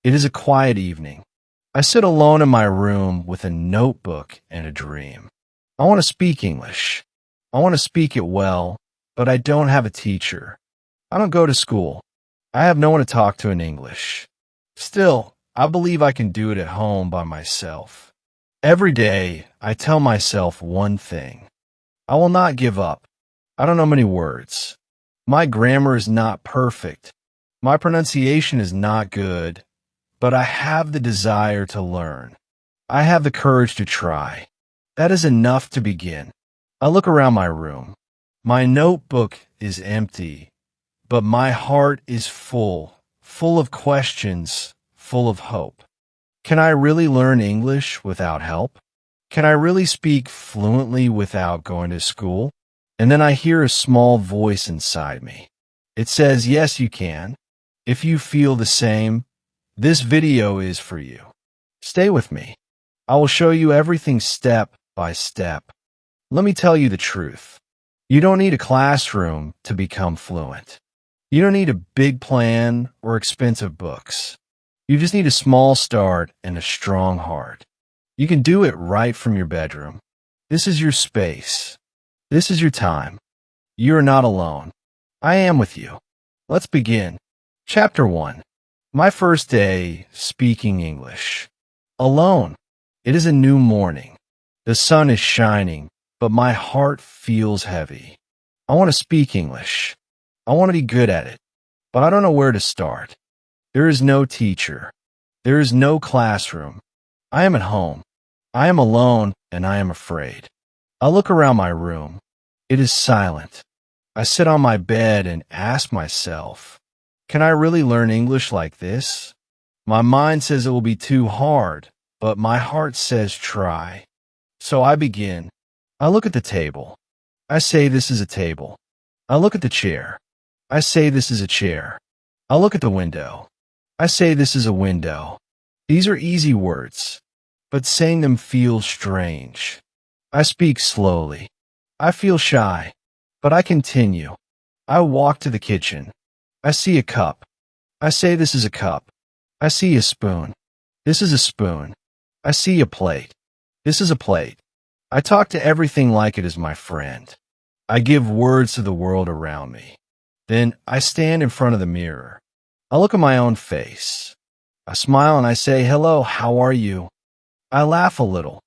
It is a quiet evening. I sit alone in my room with a notebook and a dream. I want to speak English. I want to speak it well, but I don't have a teacher. I don't go to school. I have no one to talk to in English. Still, I believe I can do it at home by myself. Every day, I tell myself one thing. I will not give up. I don't know many words. My grammar is not perfect. My pronunciation is not good, but I have the desire to learn. I have the courage to try. That is enough to begin. I look around my room. My notebook is empty, but my heart is full of questions, full of hope. Can I really learn English without help? Can I really speak fluently without going to school? And then I hear a small voice inside me. It says, yes, you can. If you feel the same, this video is for you. Stay with me. I will show you everything step by step. Let me tell you the truth. You don't need a classroom to become fluent. You don't need a big plan or expensive books. You just need a small start and a strong heart. You can do it right from your bedroom. This is your space. This is your time. You are not alone. I am with you. Let's begin. Chapter 1. My first day speaking English. Alone. It is a new morning. The sun is shining, but my heart feels heavy. I want to speak English. I want to be good at it, but I don't know where to start. There is no teacher. There is no classroom. I am at home. I am alone, and I am afraid. I look around my room. It is silent. I sit on my bed and ask myself, can I really learn English like this? My mind says it will be too hard, but my heart says try. So I begin. I look at the table. I say this is a table. I look at the chair. I say this is a chair. I look at the window. I say this is a window. These are easy words, but saying them feels strange. I speak slowly. I feel shy, but I continue. I walk to the kitchen. I see a cup. I say this is a cup. I see a spoon. This is a spoon. I see a plate. This is a plate. I talk to everything like it is my friend. I give words to the world around me. Then I stand in front of the mirror. I look at my own face. I smile and I say, hello, how are you? I laugh a little.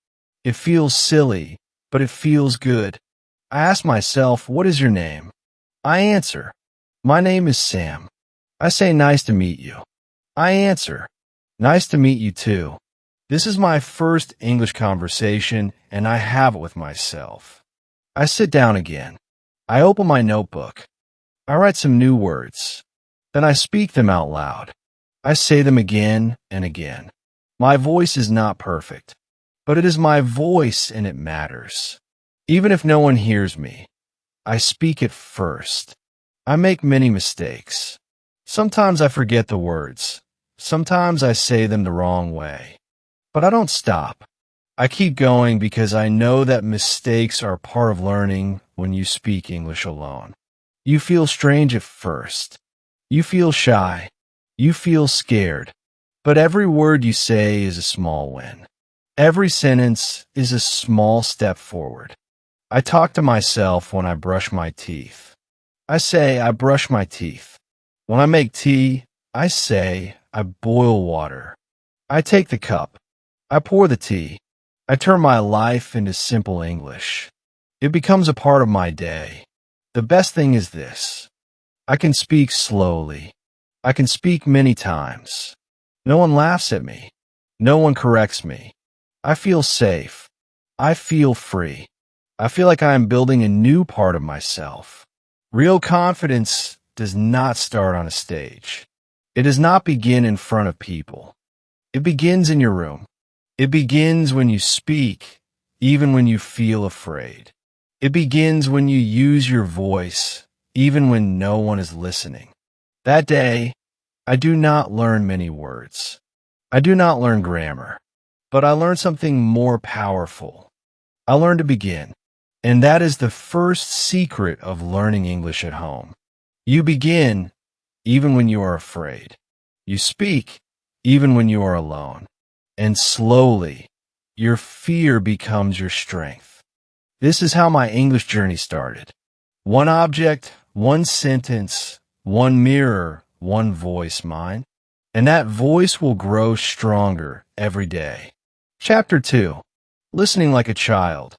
It feels silly, but it feels good. I ask myself, what is your name? I answer, my name is Sam. I say, nice to meet you. I answer, nice to meet you too. This is my first English conversation, and I have it with myself. I sit down again. I open my notebook. I write some new words. Then I speak them out loud. I say them again and again. My voice is not perfect, but it is my voice and it matters. Even if no one hears me, I speak it first. I make many mistakes. Sometimes I forget the words. Sometimes I say them the wrong way. But I don't stop. I keep going because I know that mistakes are part of learning when you speak English alone. You feel strange at first. You feel shy. You feel scared. But every word you say is a small win. Every sentence is a small step forward. I talk to myself when I brush my teeth. I say I brush my teeth. When I make tea, I say I boil water. I take the cup. I pour the tea. I turn my life into simple English. It becomes a part of my day. The best thing is this. I can speak slowly. I can speak many times. No one laughs at me. No one corrects me. I feel safe. I feel free. I feel like I am building a new part of myself. Real confidence does not start on a stage. It does not begin in front of people. It begins in your room. It begins when you speak, even when you feel afraid. It begins when you use your voice, even when no one is listening. That day, I do not learn many words. I do not learn grammar, but I learn something more powerful. I learn to begin, and that is the first secret of learning English at home. You begin even when you are afraid. You speak even when you are alone. And slowly, your fear becomes your strength. This is how my English journey started. One object, one sentence, one mirror, one voice, mine. And that voice will grow stronger every day. Chapter 2. Listening like a child.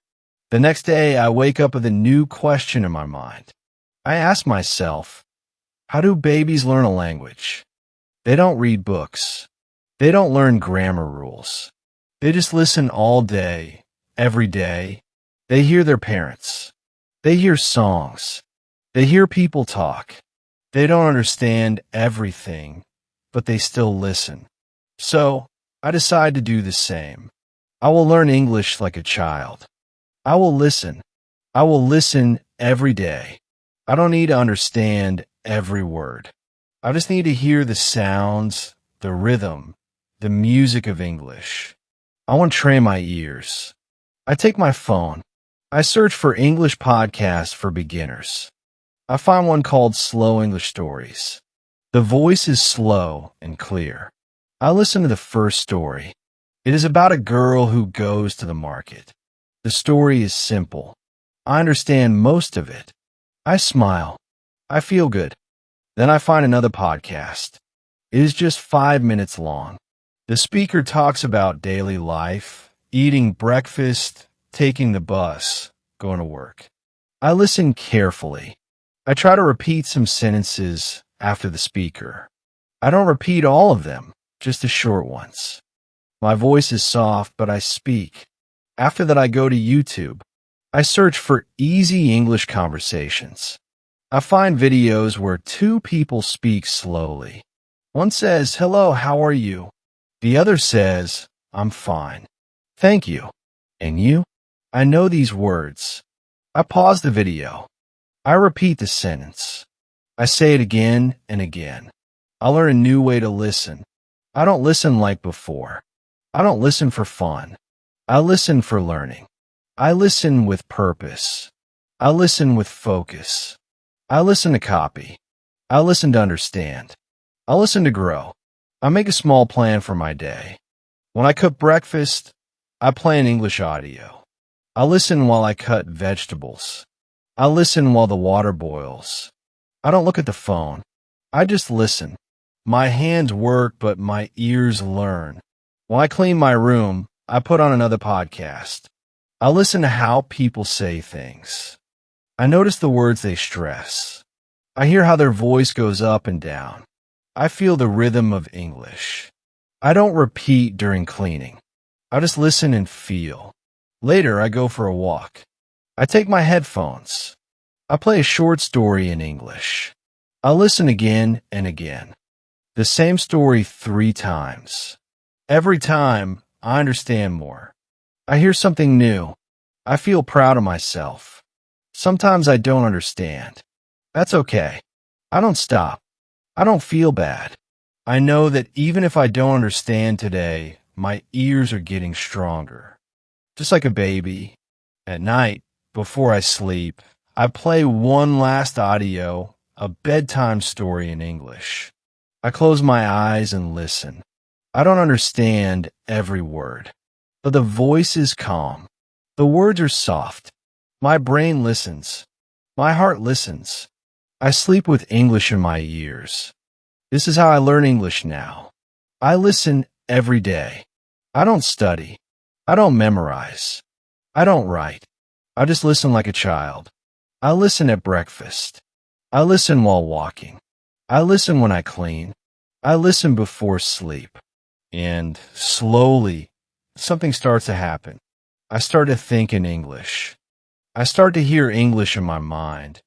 The next day, I wake up with a new question in my mind. I ask myself, how do babies learn a language? They don't read books. They don't learn grammar rules. They just listen all day, every day. They hear their parents. They hear songs. They hear people talk. They don't understand everything, but they still listen. So, I decide to do the same. I will learn English like a child. I will listen. I will listen every day. I don't need to understand every word. I just need to hear the sounds, the rhythm, the music of English. I want to train my ears. I take my phone. I search for English podcasts for beginners. I find one called Slow English Stories. The voice is slow and clear. I listen to the first story. It is about a girl who goes to the market. The story is simple. I understand most of it. I smile. I feel good. Then I find another podcast. It is just 5 minutes long. The speaker talks about daily life, eating breakfast, taking the bus, going to work. I listen carefully. I try to repeat some sentences after the speaker. I don't repeat all of them, just the short ones. My voice is soft, but I speak. After that, I go to YouTube. I search for easy English conversations. I find videos where two people speak slowly. One says, "Hello, how are you?" The other says, "I'm fine. Thank you." And you? I know these words. I pause the video. I repeat the sentence. I say it again and again. I learn a new way to listen. I don't listen like before. I don't listen for fun. I listen for learning. I listen with purpose. I listen with focus. I listen to copy. I listen to understand. I listen to grow. I make a small plan for my day. When I cook breakfast, I play an English audio. I listen while I cut vegetables. I listen while the water boils. I don't look at the phone. I just listen. My hands work, but my ears learn. When I clean my room, I put on another podcast. I listen to how people say things. I notice the words they stress. I hear how their voice goes up and down. I feel the rhythm of English. I don't repeat during cleaning. I just listen and feel. Later, I go for a walk. I take my headphones. I play a short story in English. I listen again and again. The same story 3 times. Every time, I understand more. I hear something new. I feel proud of myself. Sometimes I don't understand. That's okay. I don't stop. I don't feel bad. I know that even if I don't understand today, my ears are getting stronger. Just like a baby. At night, before I sleep, I play one last audio, a bedtime story in English. I close my eyes and listen. I don't understand every word, but the voice is calm. The words are soft. My brain listens. My heart listens. I sleep with English in my ears. This is how I learn English now. I listen every day. I don't study. I don't memorize. I don't write. I just listen like a child. I listen at breakfast. I listen while walking. I listen when I clean. I listen before sleep. And slowly, something starts to happen. I start to think in English. I start to hear English in my mind,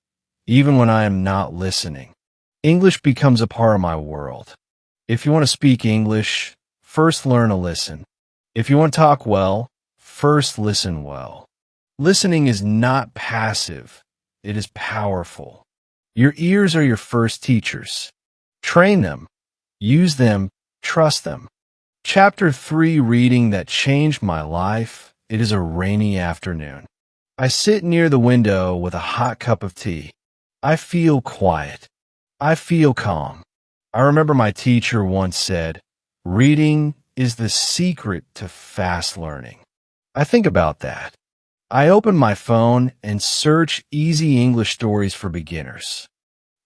even when I am not listening. English becomes a part of my world. If you want to speak English, first learn to listen. If you want to talk well, first listen well. Listening is not passive. It is powerful. Your ears are your first teachers. Train them. Use them. Trust them. Chapter 3, reading that changed my life. It is a rainy afternoon. I sit near the window with a hot cup of tea. I feel quiet. I feel calm. I remember my teacher once said, Reading is the secret to fast learning. I think about that. I open my phone and search easy English stories for beginners.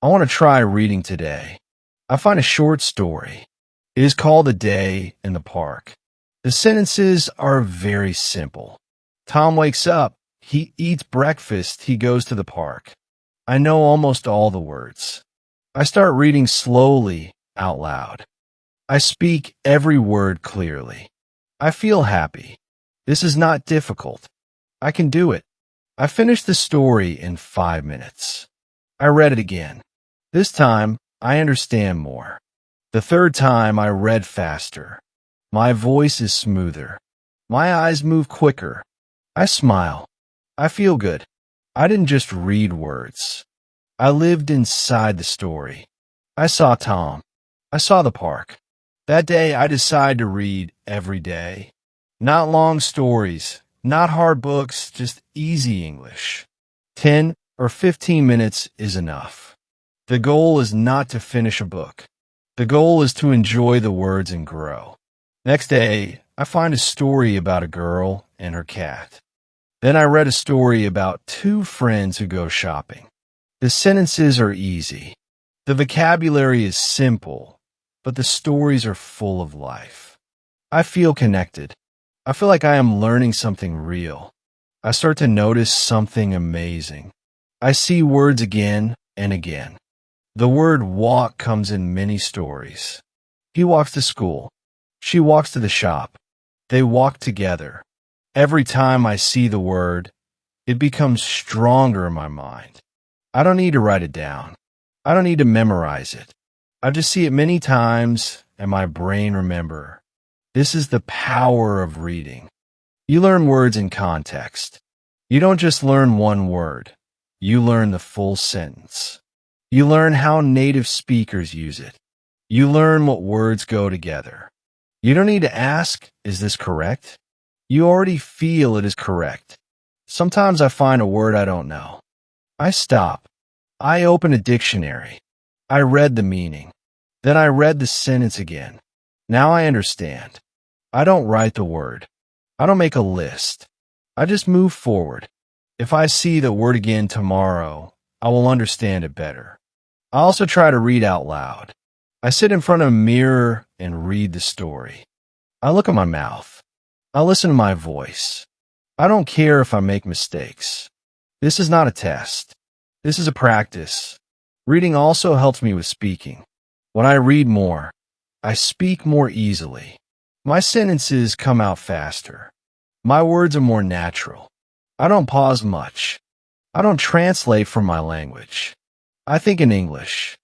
I want to try reading today. I find a short story. It is called A Day in the Park. The sentences are very simple. Tom wakes up. He eats breakfast. He goes to the park. I know almost all the words. I start reading slowly out loud. I speak every word clearly. I feel happy. This is not difficult. I can do it. I finished the story in 5 minutes. I read it again. This time, I understand more. The third time, I read faster. My voice is smoother. My eyes move quicker. I smile. I feel good. I didn't just read words. I lived inside the story. I saw Tom. I saw the park. That day, I decided to read every day. Not long stories, not hard books, just easy English. 10 or 15 minutes is enough. The goal is not to finish a book. The goal is to enjoy the words and grow. Next day, I find a story about a girl and her cat. Then I read a story about two friends who go shopping. The sentences are easy. The vocabulary is simple, but the stories are full of life. I feel connected. I feel like I am learning something real. I start to notice something amazing. I see words again and again. The word walk comes in many stories. He walks to school. She walks to the shop. They walk together. Every time I see the word, it becomes stronger in my mind. I don't need to write it down. I don't need to memorize it. I just see it many times and my brain remember. This is the power of reading. You learn words in context. You don't just learn one word. You learn the full sentence. You learn how native speakers use it. You learn what words go together. You don't need to ask, is this correct? You already feel it is correct. Sometimes I find a word I don't know. I stop. I open a dictionary. I read the meaning. Then I read the sentence again. Now I understand. I don't write the word. I don't make a list. I just move forward. If I see the word again tomorrow, I will understand it better. I also try to read out loud. I sit in front of a mirror and read the story. I look at my mouth. I listen to my voice. I don't care if I make mistakes. This is not a test. This is a practice. Reading also helps me with speaking. When I read more, I speak more easily. My sentences come out faster. My words are more natural. I don't pause much. I don't translate from my language. I think in English.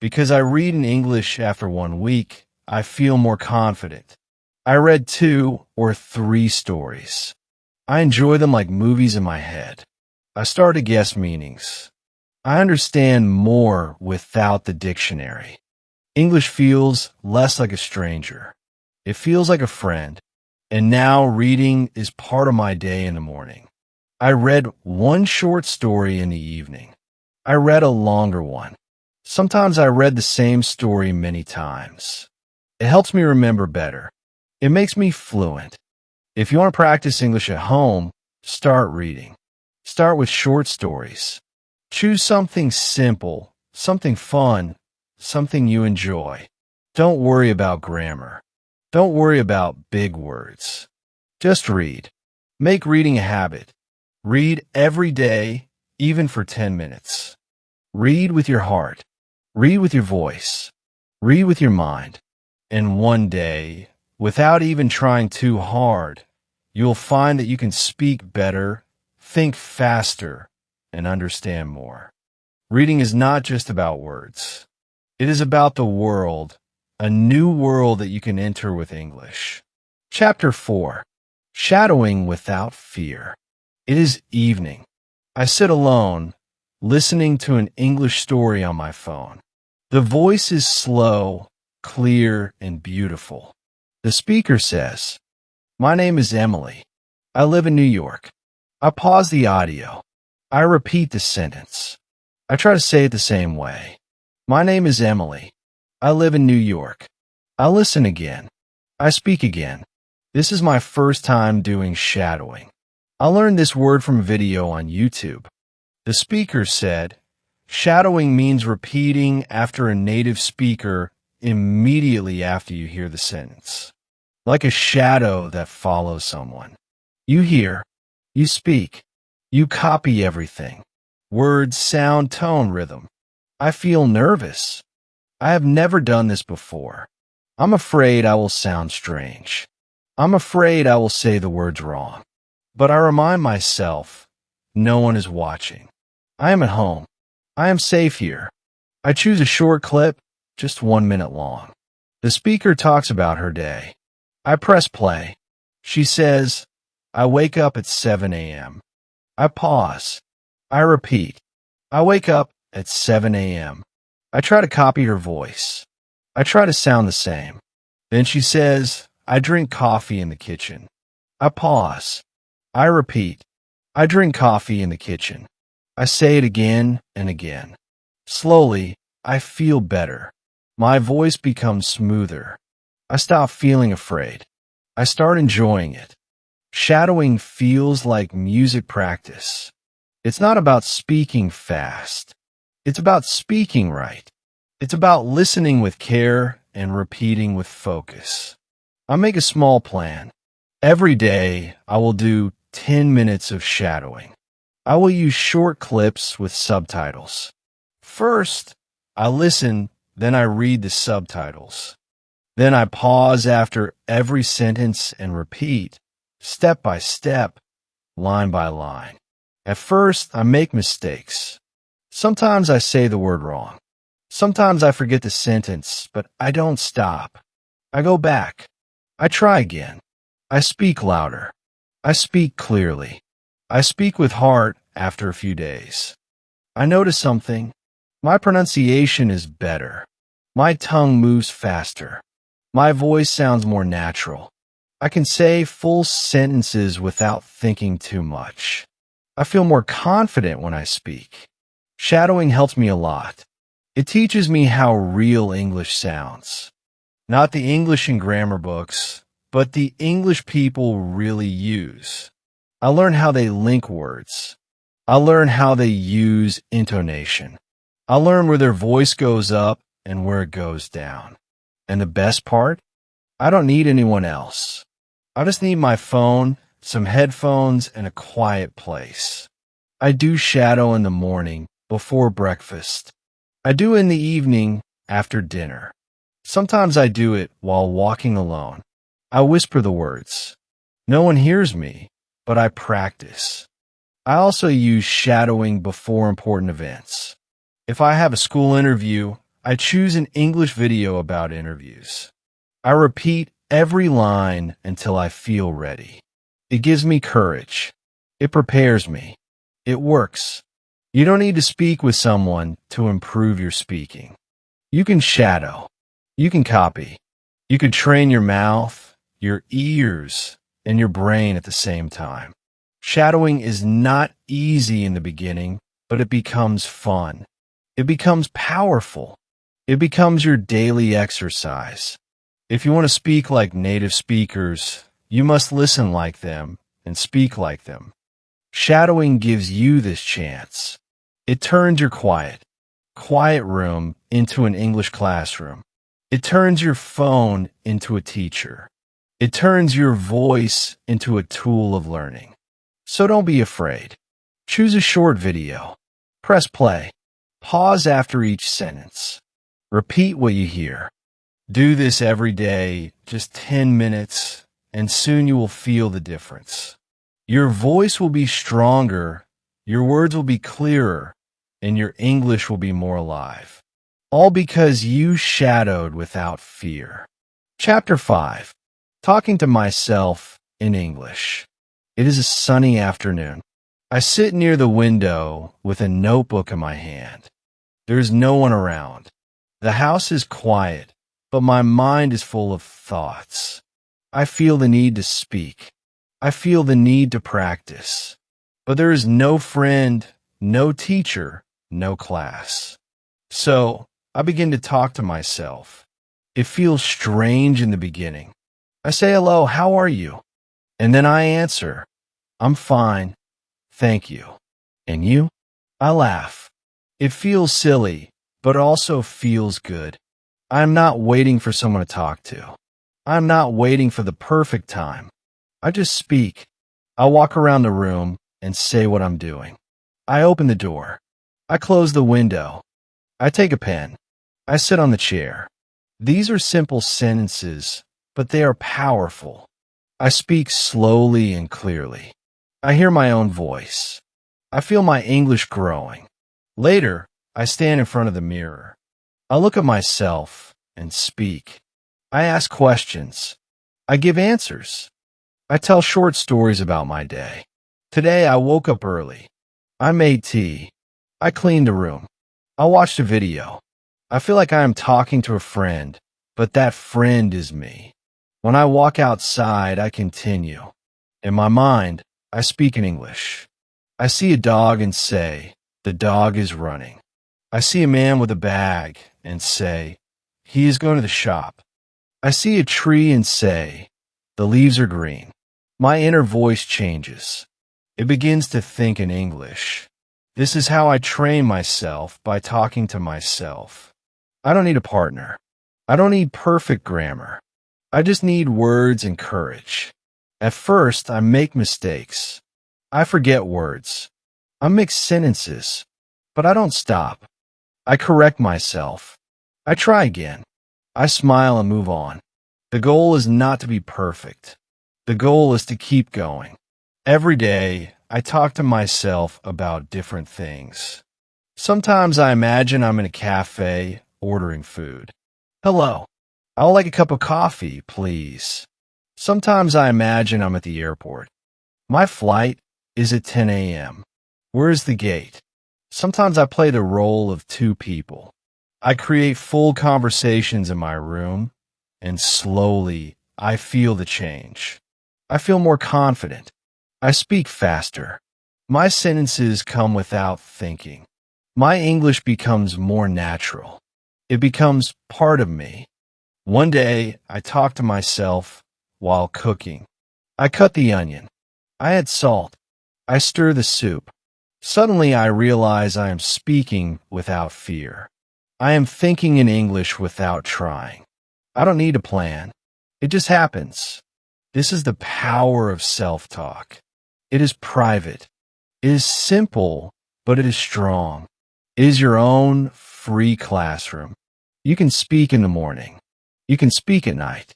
Because I read in English after 1 week, I feel more confident. I read 2 or 3 stories. I enjoy them like movies in my head. I start to guess meanings. I understand more without the dictionary. English feels less like a stranger. It feels like a friend. And now reading is part of my day in the morning. I read 1 short story in the evening. I read a longer one. Sometimes I read the same story many times. It helps me remember better. It makes me fluent. If you want to practice English at home, start reading. Start with short stories. Choose something simple, something fun, something you enjoy. Don't worry about grammar. Don't worry about big words. Just read. Make reading a habit. Read every day, even for 10 minutes. Read with your heart. Read with your voice. Read with your mind. And one day, without even trying too hard, you'll find that you can speak better, think faster, and understand more. Reading is not just about words. It is about the world, a new world that you can enter with English. Chapter 4. Shadowing Without Fear. It is evening. I sit alone, listening to an English story on my phone. The voice is slow, clear, and beautiful. The speaker says, "My name is Emily. I live in New York." I pause the audio. I repeat the sentence. I try to say it the same way. "My name is Emily. I live in New York." I listen again. I speak again. This is my first time doing shadowing. I learned this word from a video on YouTube. The speaker said, shadowing means repeating after a native speaker immediately after you hear the sentence. Like a shadow that follows someone. You hear, you speak, you copy everything. Words, sound, tone, rhythm. I feel nervous. I have never done this before. I'm afraid I will sound strange. I'm afraid I will say the words wrong. But I remind myself, no one is watching. I am at home. I am safe here. I choose a short clip, just 1 minute long. The speaker talks about her day. I press play. She says, I wake up at 7 a.m. I pause. I repeat. I wake up at 7 a.m. I try to copy her voice. I try to sound the same. Then she says, I drink coffee in the kitchen. I pause. I repeat. I drink coffee in the kitchen. I say it again and again. Slowly, I feel better. My voice becomes smoother. I stop feeling afraid. I start enjoying it. Shadowing feels like music practice. It's not about speaking fast. It's about speaking right. It's about listening with care and repeating with focus. I make a small plan. Every day, I will do 10 minutes of shadowing. I will use short clips with subtitles. First, I listen, then I read the subtitles. Then I pause after every sentence and repeat, step by step, line by line. At first, I make mistakes. Sometimes I say the word wrong. Sometimes I forget the sentence, but I don't stop. I go back. I try again. I speak louder. I speak clearly. I speak with heart after a few days. I notice something. My pronunciation is better. My tongue moves faster. My voice sounds more natural. I can say full sentences without thinking too much. I feel more confident when I speak. Shadowing helps me a lot. It teaches me how real English sounds. Not the English in grammar books, but the English people really use. I learn how they link words. I learn how they use intonation. I learn where their voice goes up and where it goes down. And the best part? I don't need anyone else. I just need my phone, some headphones, and a quiet place. I do shadow in the morning, before breakfast. I do in the evening, after dinner. Sometimes I do it while walking alone. I whisper the words. No one hears me, but I practice. I also use shadowing before important events. If I have a school interview, I choose an English video about interviews. I repeat every line until I feel ready. It gives me courage. It prepares me. It works. You don't need to speak with someone to improve your speaking. You can shadow. You can copy. You can train your mouth, your ears, and your brain at the same time. Shadowing is not easy in the beginning, but it becomes fun. It becomes powerful. It becomes your daily exercise. If you want to speak like native speakers, you must listen like them and speak like them. Shadowing gives you this chance. It turns your quiet room into an English classroom. It turns your phone into a teacher. It turns your voice into a tool of learning. So don't be afraid. Choose a short video. Press play. Pause after each sentence. Repeat what you hear. Do this every day, just 10 minutes, and soon you will feel the difference. Your voice will be stronger, your words will be clearer, and your English will be more alive. All because you shadowed without fear. Chapter 5. Talking to myself in English. It is a sunny afternoon. I sit near the window with a notebook in my hand. There is no one around. The house is quiet, but my mind is full of thoughts. I feel the need to speak. I feel the need to practice. But there is no friend, no teacher, no class. So I begin to talk to myself. It feels strange in the beginning. I say hello, how are you? And then I answer, I'm fine, thank you. And you? I laugh. It feels silly, but also feels good. I'm not waiting for someone to talk to. I'm not waiting for the perfect time. I just speak. I walk around the room and say what I'm doing. I open the door. I close the window. I take a pen. I sit on the chair. These are simple sentences, but they are powerful. I speak slowly and clearly. I hear my own voice. I feel my English growing. Later, I stand in front of the mirror. I look at myself and speak. I ask questions. I give answers. I tell short stories about my day. Today, I woke up early. I made tea. I cleaned the room. I watched a video. I feel like I am talking to a friend, but that friend is me. When I walk outside, I continue. In my mind, I speak in English. I see a dog and say, the dog is running. I see a man with a bag and say, he is going to the shop. I see a tree and say, the leaves are green. My inner voice changes. It begins to think in English. This is how I train myself, by talking to myself. I don't need a partner. I don't need perfect grammar. I just need words and courage. At first, I make mistakes. I forget words. I mix sentences. But I don't stop. I correct myself. I try again. I smile and move on. The goal is not to be perfect. The goal is to keep going. Every day, I talk to myself about different things. Sometimes I imagine I'm in a cafe ordering food. Hello, I would like a cup of coffee, please. Sometimes I imagine I'm at the airport. My flight is at 10 a.m. Where is the gate? Sometimes I play the role of two people. I create full conversations in my room, and slowly I feel the change. I feel more confident. I speak faster. My sentences come without thinking. My English becomes more natural. It becomes part of me. One day, I talk to myself while cooking. I cut the onion. I add salt. I stir the soup. Suddenly, I realize I am speaking without fear. I am thinking in English without trying. I don't need a plan. It just happens. This is the power of self-talk. It is private. It is simple, but it is strong. It is your own free classroom. You can speak in the morning. You can speak at night.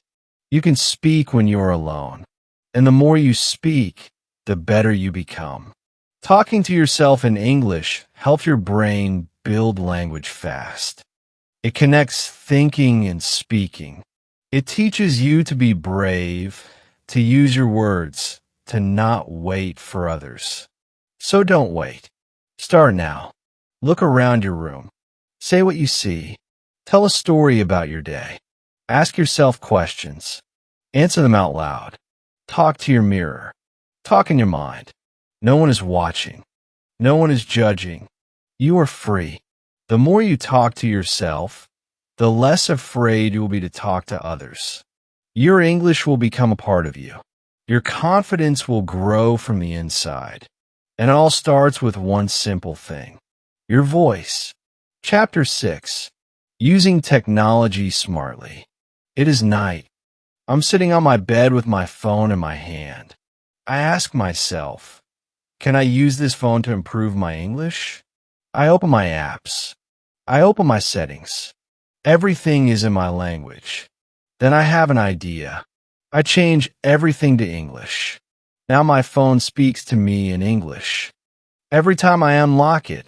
You can speak when you are alone. And the more you speak, the better you become. Talking to yourself in English helps your brain build language fast. It connects thinking and speaking. It teaches you to be brave, to use your words, to not wait for others. So don't wait. Start now. Look around your room. Say what you see. Tell a story about your day. Ask yourself questions. Answer them out loud. Talk to your mirror. Talk in your mind. No one is watching. No one is judging. You are free. The more you talk to yourself, the less afraid you will be to talk to others. Your English will become a part of you. Your confidence will grow from the inside. And it all starts with one simple thing: your voice. Chapter 6. Using technology smartly. It is night. I'm sitting on my bed with my phone in my hand. I ask myself, can I use this phone to improve my English? I open my apps. I open my settings. Everything is in my language. Then I have an idea. I change everything to English. Now my phone speaks to me in English. Every time I unlock it,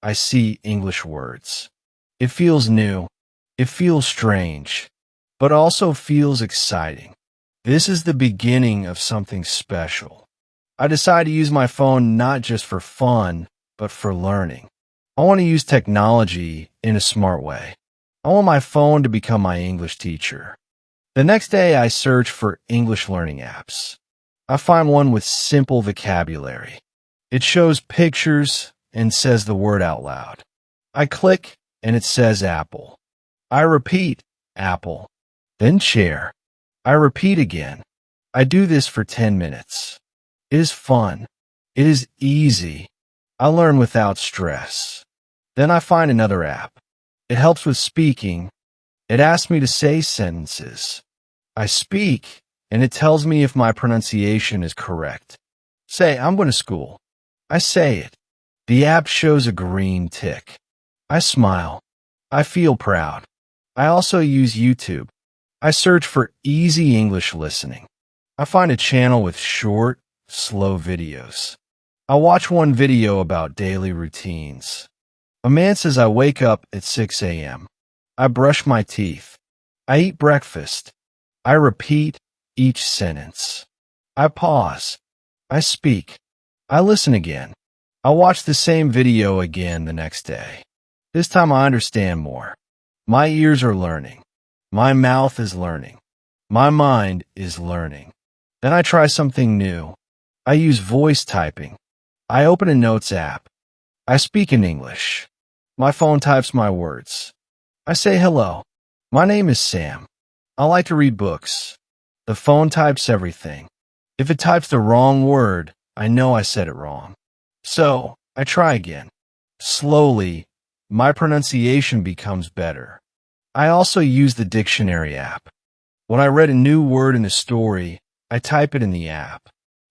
I see English words. It feels new. It feels strange, but also feels exciting. This is the beginning of something special. I decide to use my phone not just for fun, but for learning. I want to use technology in a smart way. I want my phone to become my English teacher. The next day, I search for English learning apps. I find one with simple vocabulary. It shows pictures and says the word out loud. I click and it says apple. I repeat apple, then chair, I repeat again. I do this for 10 minutes. It is fun. It is easy. I learn without stress. Then I find another app. It helps with speaking. It asks me to say sentences. I speak, and it tells me if my pronunciation is correct. Say, I'm going to school. I say it. The app shows a green tick. I smile. I feel proud. I also use YouTube. I search for easy English listening. I find a channel with short, slow videos. I watch one video about daily routines. A man says I wake up at 6 a.m. I brush my teeth. I eat breakfast. I repeat each sentence. I pause. I speak. I listen again. I watch the same video again the next day. This time I understand more. My ears are learning. My mouth is learning. My mind is learning. Then I try something new. I use voice typing. I open a notes app. I speak in English. My phone types my words. I say hello. My name is Sam. I like to read books. The phone types everything. If it types the wrong word, I know I said it wrong. So, I try again. Slowly, my pronunciation becomes better. I also use the dictionary app. When I read a new word in a story, I type it in the app.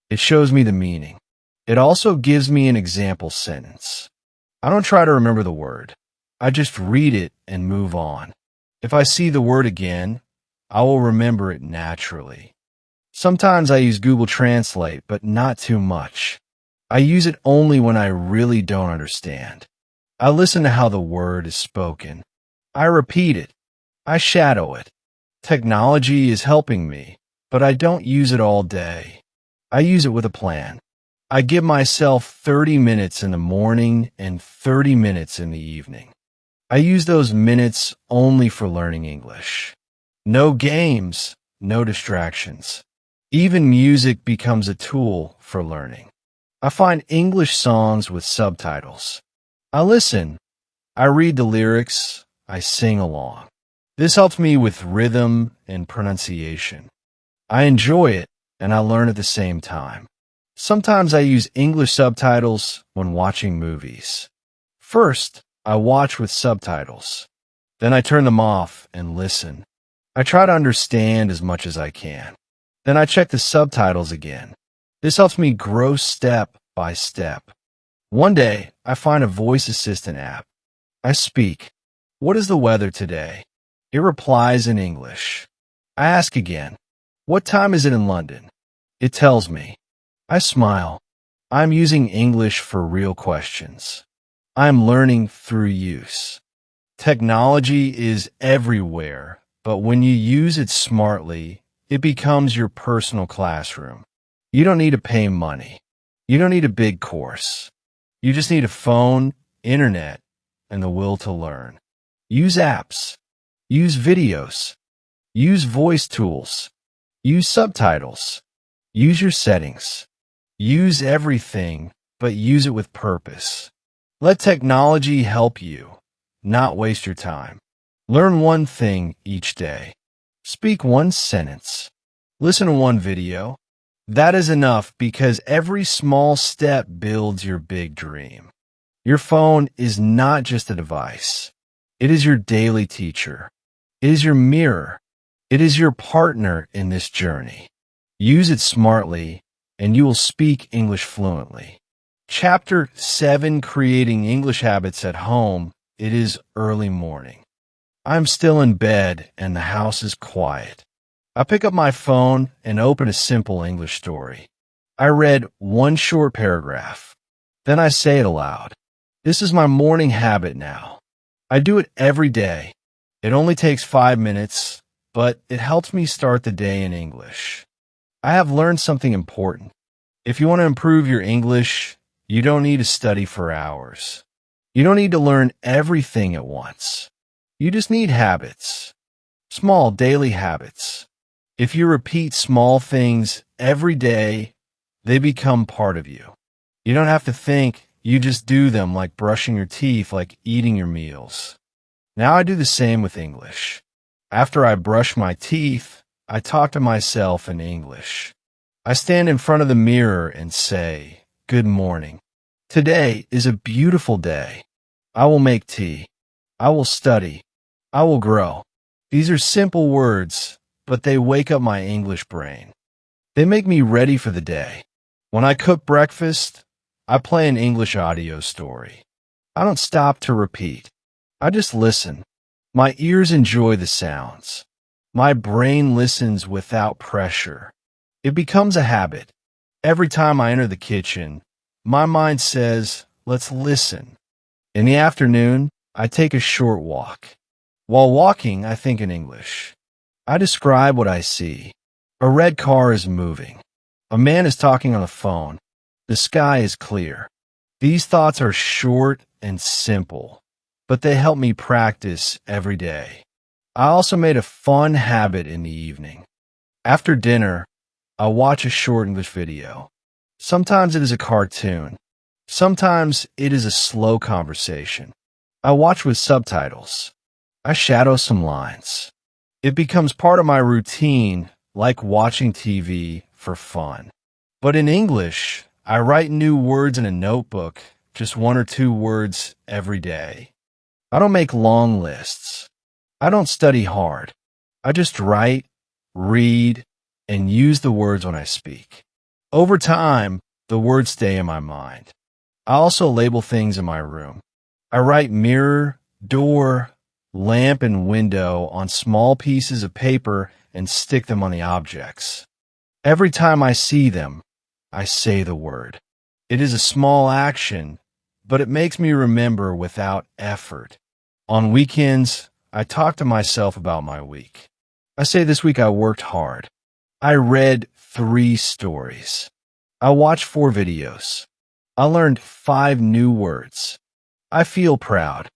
It shows me the meaning. It also gives me an example sentence. I don't try to remember the word. I just read it and move on. If I see the word again, I will remember it naturally. Sometimes I use Google Translate, but not too much. I use it only when I really don't understand. I listen to how the word is spoken. I repeat it. I shadow it. Technology is helping me, but I don't use it all day. I use it with a plan. I give myself 30 minutes in the morning and 30 minutes in the evening. I use those minutes only for learning English. No games, no distractions. Even music becomes a tool for learning. I find English songs with subtitles. I listen. I read the lyrics. I sing along. This helps me with rhythm and pronunciation. I enjoy it, and I learn at the same time. Sometimes I use English subtitles when watching movies. First, I watch with subtitles. Then I turn them off and listen. I try to understand as much as I can. Then I check the subtitles again. This helps me grow step by step. One day, I find a voice assistant app. I speak. What is the weather today? It replies in English. I ask again. What time is it in London? It tells me. I smile. I'm using English for real questions. I'm learning through use. Technology is everywhere, but when you use it smartly, it becomes your personal classroom. You don't need to pay money. You don't need a big course. You just need a phone, internet, and the will to learn. Use apps. Use videos. Use voice tools. Use subtitles. Use your settings. Use everything, but use it with purpose. Let technology help you, not waste your time. Learn one thing each day. Speak one sentence. Listen to one video. That is enough because every small step builds your big dream. Your phone is not just a device. It is your daily teacher. It is your mirror. It is your partner in this journey. Use it smartly, and you will speak English fluently. Chapter 7, Creating English Habits at Home. It is early morning. I'm still in bed, and the house is quiet. I pick up my phone and open a simple English story. I read one short paragraph. Then I say it aloud. This is my morning habit now. I do it every day. It only takes 5 minutes, but it helps me start the day in English. I have learned something important. If you want to improve your English, you don't need to study for hours. You don't need to learn everything at once. You just need habits. Small daily habits. If you repeat small things every day, they become part of you. You don't have to think, you just do them like brushing your teeth, like eating your meals. Now I do the same with English. After I brush my teeth, I talk to myself in English. I stand in front of the mirror and say, "Good morning. Today is a beautiful day. I will make tea. I will study. I will grow." These are simple words, but they wake up my English brain. They make me ready for the day. When I cook breakfast, I play an English audio story. I don't stop to repeat. I just listen. My ears enjoy the sounds. My brain listens without pressure. It becomes a habit. Every time I enter the kitchen, my mind says, "Let's listen." In the afternoon, I take a short walk. While walking, I think in English. I describe what I see. A red car is moving. A man is talking on the phone. The sky is clear. These thoughts are short and simple, but they help me practice every day. I also made a fun habit in the evening. After dinner, I watch a short English video. Sometimes it is a cartoon. Sometimes it is a slow conversation. I watch with subtitles. I shadow some lines. It becomes part of my routine, like watching TV for fun. But in English, I write new words in a notebook, just 1 or 2 words every day. I don't make long lists. I don't study hard. I just write, read, and use the words when I speak. Over time, the words stay in my mind. I also label things in my room. I write mirror, door, lamp, and window on small pieces of paper and stick them on the objects. Every time I see them, I say the word. It is a small action, but it makes me remember without effort. On weekends, I talk to myself about my week. I say this week I worked hard. I read 3 stories. I watched 4 videos. I learned 5 new words. I feel proud.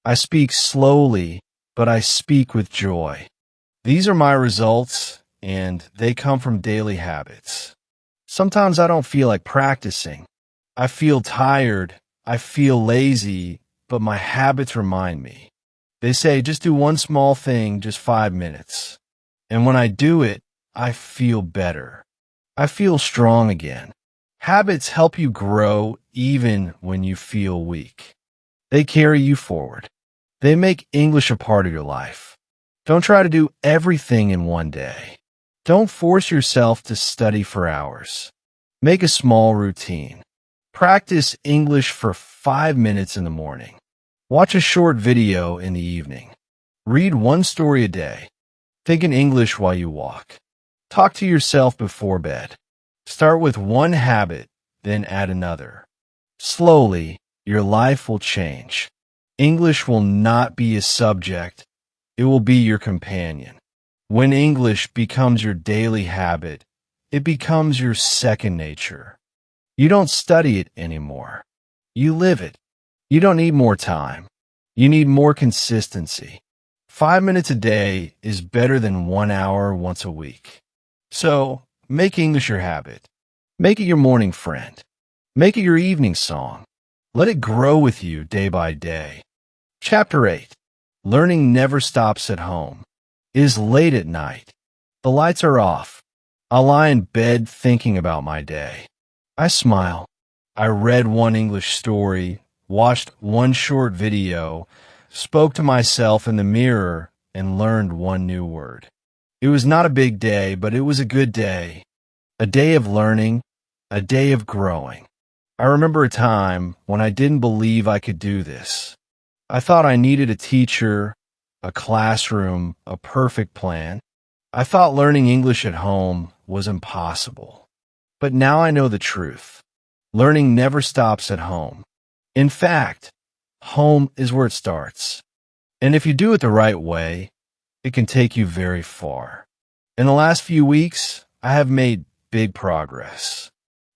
I speak slowly, but I speak with joy. These are my results, and they come from daily habits. Sometimes I don't feel like practicing. I feel tired. I feel lazy, but my habits remind me. They say, just do one small thing, just 5 minutes. And when I do it, I feel better. I feel strong again. Habits help you grow even when you feel weak. They carry you forward. They make English a part of your life. Don't try to do everything in one day. Don't force yourself to study for hours. Make a small routine. Practice English for 5 minutes in the morning. Watch a short video in the evening. Read 1 story a day. Think in English while you walk. Talk to yourself before bed. Start with 1 habit, then add another. Slowly, your life will change. English will not be a subject. It will be your companion. When English becomes your daily habit, it becomes your second nature. You don't study it anymore. You live it. You don't need more time. You need more consistency. 5 minutes a day is better than 1 hour once a week. So, make English your habit. Make it your morning friend. Make it your evening song. Let it grow with you day by day. Chapter 8. Learning never stops at home. It is late at night. The lights are off. I lie in bed thinking about my day. I smile. I read 1 English story, watched 1 short video, spoke to myself in the mirror, and learned 1 new word. It was not a big day, but it was a good day. A day of learning, a day of growing. I remember a time when I didn't believe I could do this. I thought I needed a teacher, a classroom, a perfect plan. I thought learning English at home was impossible. But now I know the truth. Learning never stops at home. In fact, home is where it starts. And if you do it the right way, it can take you very far. In the last few weeks, I have made big progress.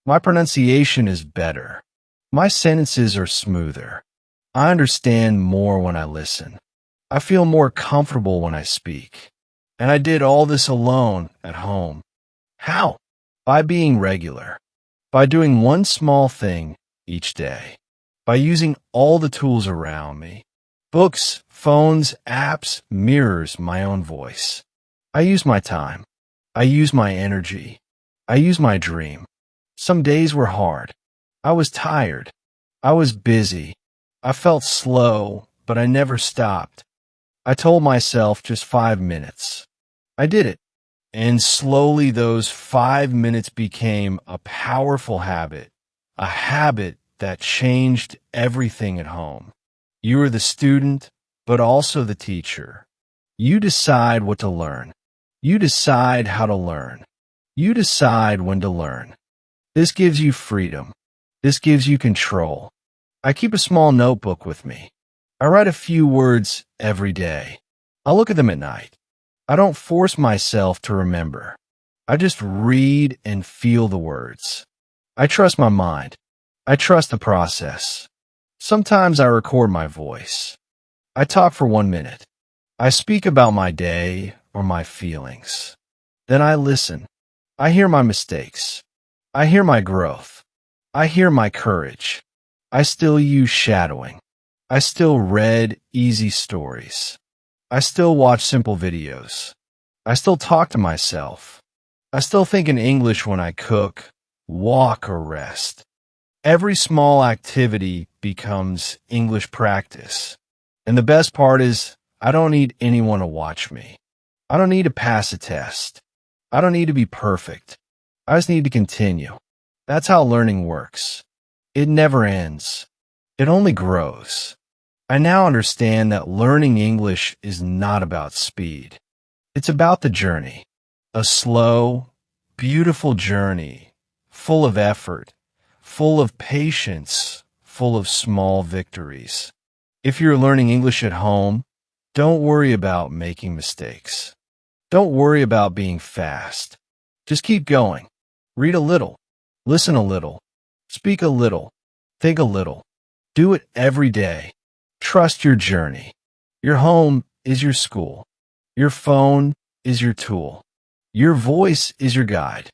My pronunciation is better. My sentences are smoother. I understand more when I listen. I feel more comfortable when I speak. And I did all this alone at home. How? By being regular. By doing 1 small thing each day. By using all the tools around me. Books, phones, apps, mirrors, my own voice. I use my time. I use my energy. I use my dream. Some days were hard. I was tired. I was busy. I felt slow, but I never stopped. I told myself just 5 minutes. I did it. And slowly those 5 minutes became a powerful habit, a habit that changed everything at home. You are the student, but also the teacher. You decide what to learn. You decide how to learn. You decide when to learn. This gives you freedom. This gives you control. I keep a small notebook with me. I write a few words every day. I look at them at night. I don't force myself to remember. I just read and feel the words. I trust my mind. I trust the process. Sometimes I record my voice. I talk for 1 minute. I speak about my day or my feelings. Then I listen. I hear my mistakes. I hear my growth. I hear my courage. I still use shadowing. I still read easy stories. I still watch simple videos. I still talk to myself. I still think in English when I cook, walk, or rest. Every small activity becomes English practice. And the best part is, I don't need anyone to watch me. I don't need to pass a test. I don't need to be perfect. I just need to continue. That's how learning works. It never ends. It only grows. I now understand that learning English is not about speed. It's about the journey. A slow, beautiful journey, full of effort, full of patience, full of small victories. If you're learning English at home, don't worry about making mistakes. Don't worry about being fast. Just keep going. Read a little. Listen a little. Speak a little. Think a little. Do it every day. Trust your journey. Your home is your school. Your phone is your tool. Your voice is your guide.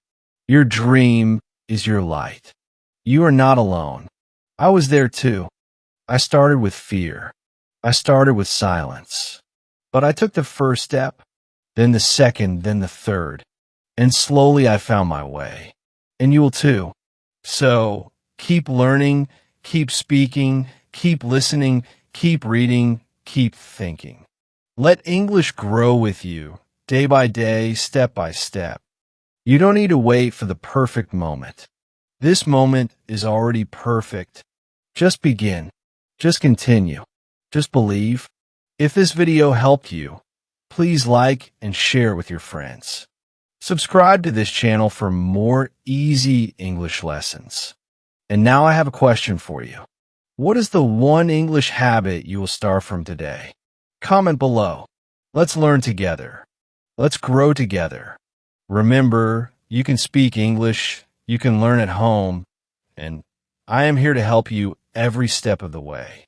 Your dream is your light. You are not alone. I was there too. I started with fear. I started with silence. But I took the first step, then the second, then the third. And slowly I found my way. And you will too. So keep learning, keep speaking, keep listening, keep reading, keep thinking. Let English grow with you, day by day, step by step. You don't need to wait for the perfect moment. This moment is already perfect. Just begin. Just continue. Just believe. If this video helped you, please like and share it with your friends. Subscribe to this channel for more easy English lessons. And now I have a question for you. What is the one English habit you will start from today? Comment below. Let's learn together. Let's grow together. Remember, you can speak English, you can learn at home, and I am here to help you every step of the way.